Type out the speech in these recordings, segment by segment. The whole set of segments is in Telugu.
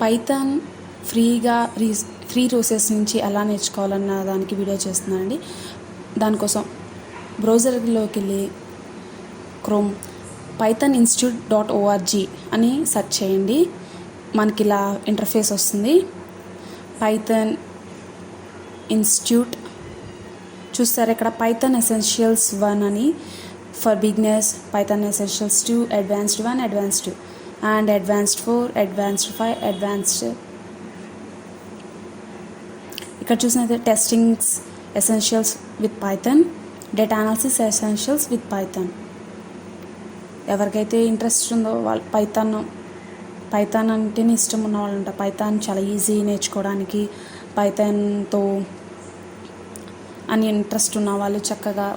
పైథాన్ ఫ్రీ రిసోర్సెస్ నుంచి ఎలా నేర్చుకోవాలన్న దానికి వీడియో చేస్తున్నానండి. దానికోసం బ్రౌజర్లోకి వెళ్ళి క్రోమ్ pythoninstitute.org అని సెర్చ్ చేయండి. మనకి ఇలా ఇంటర్ఫేస్ వస్తుంది. పైథాన్ ఇన్స్టిట్యూట్ చూస్తారు. ఇక్కడ పైథాన్ ఎసెన్షియల్స్ 1 అని for beginners, Python essentials 2, advanced 1, advanced 2 and advanced 4, advanced 5, advanced. ఇక్కడ చూసినట్లయితే testings essentials with Python, data analysis essentials with Python. ఎవరికైతే ఇంట్రెస్ట్ ఉందో వాళ్ళు పైథాన్ అంటేనే ఇష్టం ఉన్న వాళ్ళు ఉంటారు. పైథాన్ చాలా ఈజీ నేర్చుకోవడానికి, పైథాన్తో అని ఇంట్రెస్ట్ ఉన్న వాళ్ళు చక్కగా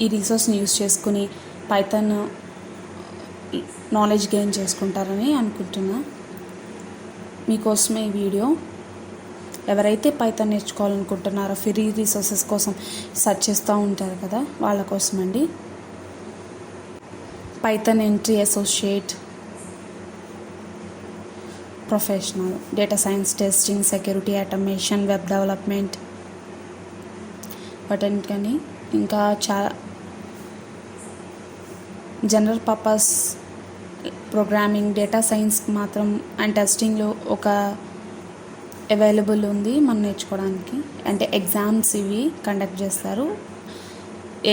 ఈ రిసోర్స్ని యూస్ చేసుకుని పైథాన్ నాలెడ్జ్ గెయిన్ చేసుకుంటారని అనుకుంటున్నా. మీకోసమే ఈ వీడియో. ఎవరైతే పైథాన్ నేర్చుకోవాలనుకుంటున్నారో ఫ్రీ రిసోర్సెస్ కోసం సెర్చ్ చేస్తూ ఉంటారు కదా, వాళ్ళ కోసం అండి. Python entry associate, professional, data science, testing, security, automation, web development వాటికని ఇంకా చాలా general purpose programming, data science మాత్రం అండ్ టెస్టింగ్లో ఒక అవైలబుల్ ఉంది మనం నేర్చుకోవడానికి. అంటే ఎగ్జామ్స్ ఇవి కండక్ట్ చేస్తారు.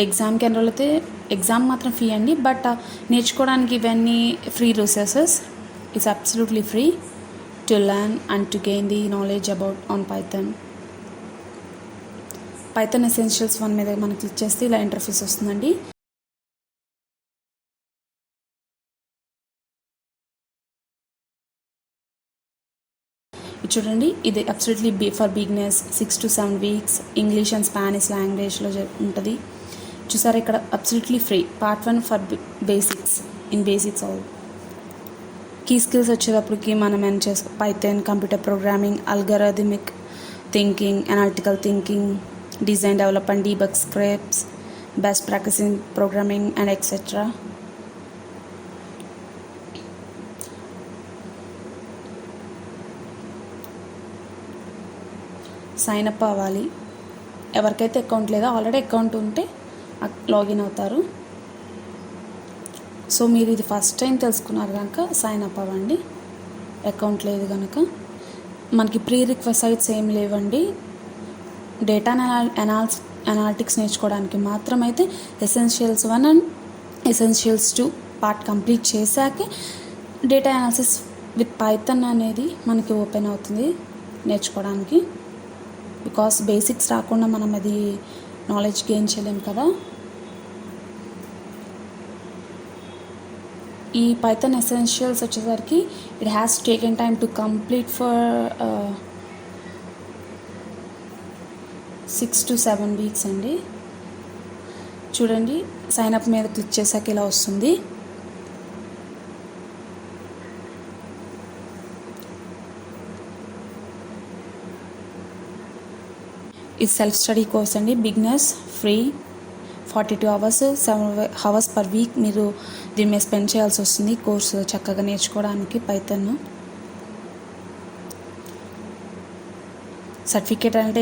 ఎగ్జామ్కి ఎన్రోల్ అయితే ఎగ్జామ్ మాత్రం ఫీ అండి. బట్ నేర్చుకోవడానికి ఇవన్నీ free resources. It's absolutely free to learn and to gain the knowledge about on Python. Python essentials 1 మీద మనం క్లిక్ చేస్తే ఇలా ఇంటర్ఫేస్ వస్తుందండి. చూడండి, ఇది absolutely for beginners 6 to 7 weeks English and Spanish లాంగ్వేజ్లో ఉంటుంది. చూసారా, ఇక్కడ absolutely free. Part 1 for basics, in basics all. Key skills వచ్చేటప్పటికి మనం ఏం చేసుకో Python, computer programming, algorithmic thinking, analytical thinking, design development, debug scripts, best practice in programming and etcetera. Sign up అవ్వాలి. ఎవరికైతే అకౌంట్ లేదో ఆల్రెడీ అకౌంట్ ఉంటే లాగిన్ అవుతారు. సో మీరు ఇది ఫస్ట్ టైం తెలుసుకున్నారు కనుక సైన్ అప్ అవ్వండి. అకౌంట్ లేదు కనుక. మనకి ప్రీ రిక్వెసైట్స్ ఏం లేవండి. డేటా అనాలిటిక్స్ నేర్చుకోవడానికి మాత్రమైతే essentials 1 and essentials 2 part complete చేశాకే డేటా అనాలిసిస్ విత్ పైథాన్ అనేది మనకి ఓపెన్ అవుతుంది నేర్చుకోవడానికి. బికాస్ బేసిక్స్ రాకుండా మనం అది నాలెడ్జ్ గెయిన్ చేయలేం కదా. ఈ పైథాన్ ఎసెన్షియల్స్ వచ్చేసరికి it has taken time to complete for 6 to 7 weeks అండి. చూడండి, సైన్ అప్ మీద క్లిక్ చేశాక ఇలా వస్తుంది. ఇది సెల్ఫ్ స్టడీ కోర్స్ అండి. Beginners free 42 hours, 7 hours per week మీరు దీని మీద స్పెండ్ చేయాల్సి వస్తుంది కోర్సు చక్కగా నేర్చుకోవడానికి పైథాన్. సర్టిఫికేట్ అంటే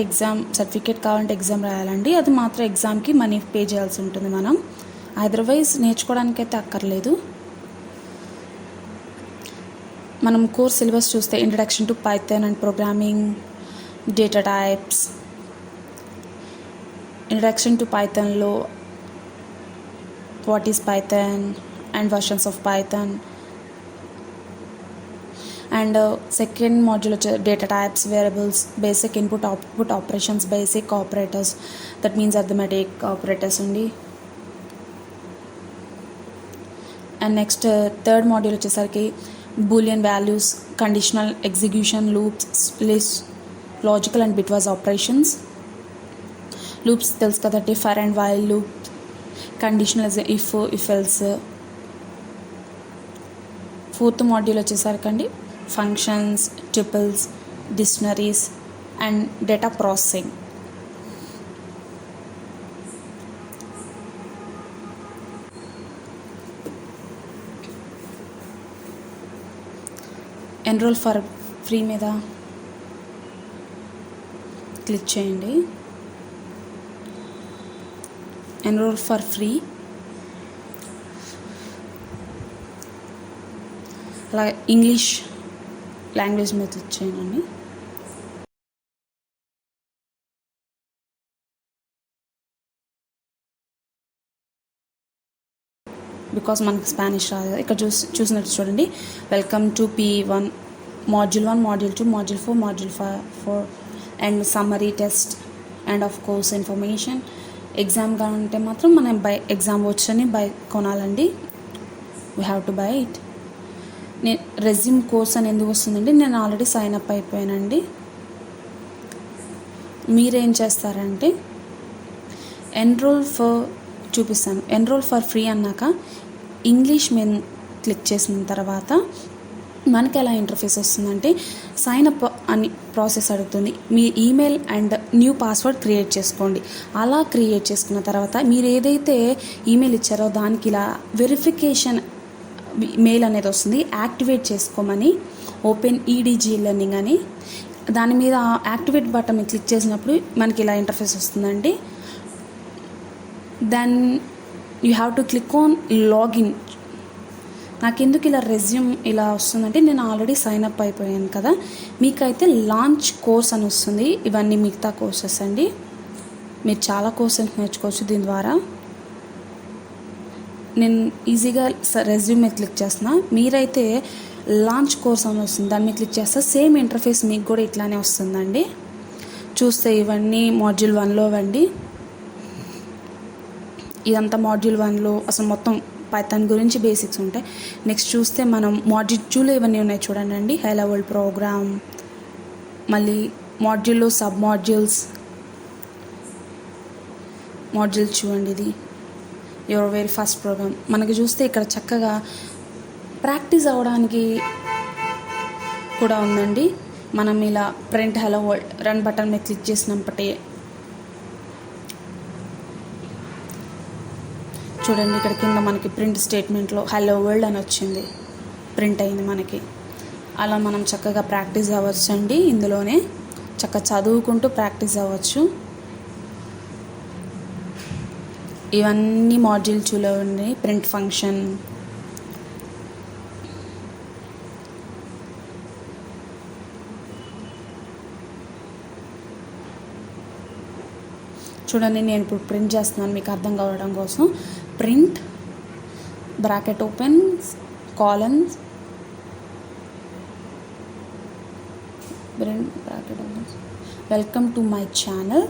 సర్టిఫికేట్ కావాలంటే ఎగ్జామ్ రాయాలండి. అది మాత్రం ఎగ్జామ్కి మనీ పే చేయాల్సి ఉంటుంది మనం. అదర్వైజ్ నేర్చుకోవడానికైతే అక్కర్లేదు. మనం కోర్స్ సిలబస్ చూస్తే introduction to Python and programming, data types, introduction to పైథాన్లో what is Python and versions of Python. And second module వచ్చే data types, variables, basic input output operations, basic operators, that means arithmetic operators అండి. అండ్ నెక్స్ట్ థర్డ్ మాడ్యూల్ వచ్చేసరికి Boolean values, conditional execution, loops, list, logical and bitwise operations. Loops తెలుసు కదండి, for and while loop, conditional if else. Fourth module వచ్చేసరికండి functions, tuples, dictionaries and data processing. enroll for free మీద క్లిక్ చేయండి. Enroll for free. అలాగే ఇంగ్లీష్ లాంగ్వేజ్ మీద క్లిక్ చేయండి. బికాస్ మనకి స్పానిష్ రాదు. ఇక్కడ చూసినట్టు చూడండి, welcome to P1 Module 1 Module 2 Module 4 Module 4 and summary test and of course information. ఎగ్జామ్గా ఉంటే మాత్రం మనం ఎగ్జామ్ వచ్చని కొనాలండి. We have to buy it. నేను రెజ్యూమ్ కోర్స్ అని ఎందుకు వస్తుందండి, నేను ఆల్రెడీ సైన్ అప్ అయిపోయానండి. మీరేం చేస్తారంటే ఎన్రోల్ ఫర్ చూపిస్తాను. ఎన్రోల్ ఫర్ ఫ్రీ అన్నాక ఇంగ్లీష్ మీద క్లిక్ చేసిన తర్వాత మనకి ఎలా ఇంటర్ఫేస్ వస్తుందంటే సైన్ అప్ అని ప్రాసెస్ అడుగుతుంది. మీ email and new password create చేసుకోండి. అలా క్రియేట్ చేసుకున్న తర్వాత మీరు ఏదైతే ఈమెయిల్ ఇచ్చారో దానికి ఇలా వెరిఫికేషన్ మెయిల్ అనేది వస్తుంది. యాక్టివేట్ చేసుకోమని ఓపెన్ ఈడీజీ లెర్నింగ్ అని దాని మీద యాక్టివేట్ బటన్ క్లిక్ చేసినప్పుడు మనకి ఇలా ఇంటర్ఫేస్ వస్తుందండి. Then you have to click on login. నాకు ఎందుకు ఇలా రెజ్యూమ్ ఇలా వస్తుందంటే నేను ఆల్రెడీ సైన్ అప్ అయిపోయాను కదా. మీకైతే లాంచ్ కోర్స్ అని వస్తుంది. ఇవన్నీ మిగతా కోర్సెస్ అండి. మీరు చాలా కోర్సెస్ నేర్చుకోవచ్చు దీని ద్వారా. నేను ఈజీగా రెజ్యూమ్ మీద క్లిక్ చేస్తున్నా. మీరైతే లాంచ్ కోర్స్ అని వస్తుంది, దాని మీద క్లిక్ చేస్తే సేమ్ ఇంటర్ఫేస్ మీకు కూడా ఇట్లానే వస్తుందండి. చూస్తే ఇవన్నీ మాడ్యూల్ 1లో అండి. ఇదంతా మాడ్యూల్ 1లో అసలు మొత్తం పైథాన్ గురించి బేసిక్స్ ఉంటాయి. నెక్స్ట్ చూస్తే మనం మాడ్యూల్ 2లో ఇవన్నీ ఉన్నాయి చూడండి. హై లెవెల్ ప్రోగ్రామ్, మళ్ళీ మాడ్యూల్లో సబ్ మాడ్యూల్స్. మాడ్యూల్ చూడండి, ఇది యువర్ వెరీ ఫస్ట్ ప్రోగ్రామ్. మనకి చూస్తే ఇక్కడ చక్కగా ప్రాక్టీస్ అవ్వడానికి కూడా ఉందండి. మనం ఇలా print hello world run button మీద క్లిక్ చేసినప్పటి చూడండి, ఇక్కడ కింద మనకి ప్రింట్ స్టేట్మెంట్లో హలో వరల్డ్ అని వచ్చింది, ప్రింట్ అయింది మనకి. అలా మనం చక్కగా ప్రాక్టీస్ అవ్వచ్చు అండి. ఇందులోనే చక్కగా చదువుకుంటూ ప్రాక్టీస్ అవ్వచ్చు. ఇవన్నీ మాడ్యూల్ 2లో ఉన్నాయి. ప్రింట్ ఫంక్షన్, చూడండి నేను ఇప్పుడు ప్రింట్ చేస్తున్నాను మీకు అర్థం కావడం కోసం. Print bracket open colons print bracket open welcome to my channel.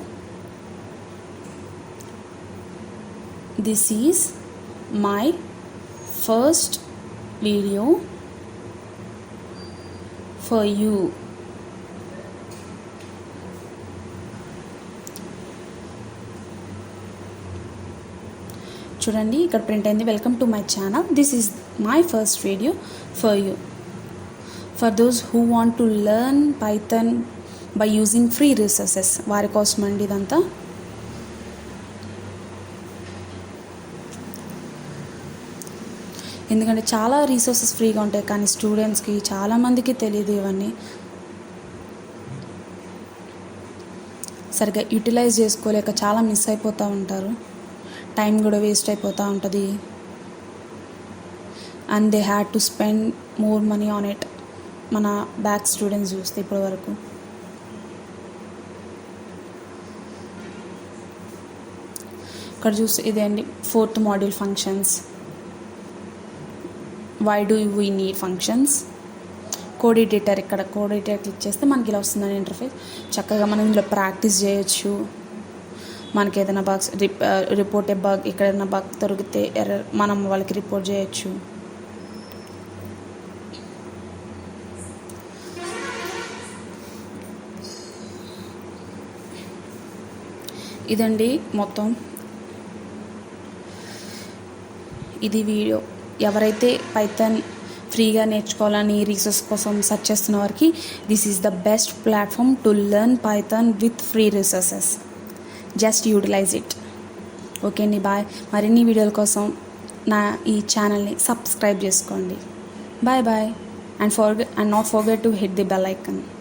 This is my first video for you. చూడండి ఇక్కడ ప్రింట్ అయింది, welcome to my channel, this is my first video for you. For those who want to learn Python by using free resources, వారి కోసం అండి ఇదంతా. ఎందుకంటే చాలా రీసోర్సెస్ ఫ్రీగా ఉంటాయి, కానీ స్టూడెంట్స్కి చాలామందికి తెలియదు. ఇవన్నీ సరిగ్గా యూటిలైజ్ చేసుకోలేక చాలా మిస్ అయిపోతూ ఉంటారు. టైం కూడా వేస్ట్ అయిపోతూ ఉంటుంది. And they had to spend more money on it. మన బ్యాక్ స్టూడెంట్స్ చూస్తే ఇప్పటి వరకు ఇక్కడ చూస్తే ఇదే అండి 4th module functions. Why do we need functions. Code editor, ఇక్కడ కోడ్ ఎడిటర్ క్లిక్ చేస్తే మనకి ఇలా వస్తుందని ఇంటర్ఫేస్. చక్కగా మనం ఇందులో ప్రాక్టీస్ చేయొచ్చు. మనకి ఏదైనా బగ్స్ రిపోర్ట్ ఏ బగ్, ఇక్కడ ఏదైనా బగ్ దొరికితే ఎర్రర్ మనం వాళ్ళకి రిపోర్ట్ చేయొచ్చు. ఇదండి మొత్తం ఇది వీడియో. ఎవరైతే పైథాన్ ఫ్రీగా నేర్చుకోవాలని రీసోర్స్ కోసం సెర్చ్ చేస్తున్న వారికి this is the best platform to learn Python with free resources. Just utilize it. Okay అండి, బాయ్. మరిన్ని వీడియోల కోసం నా ఈ ఛానల్ని సబ్స్క్రైబ్ చేసుకోండి. Bye bye and not forget to hit the bell icon.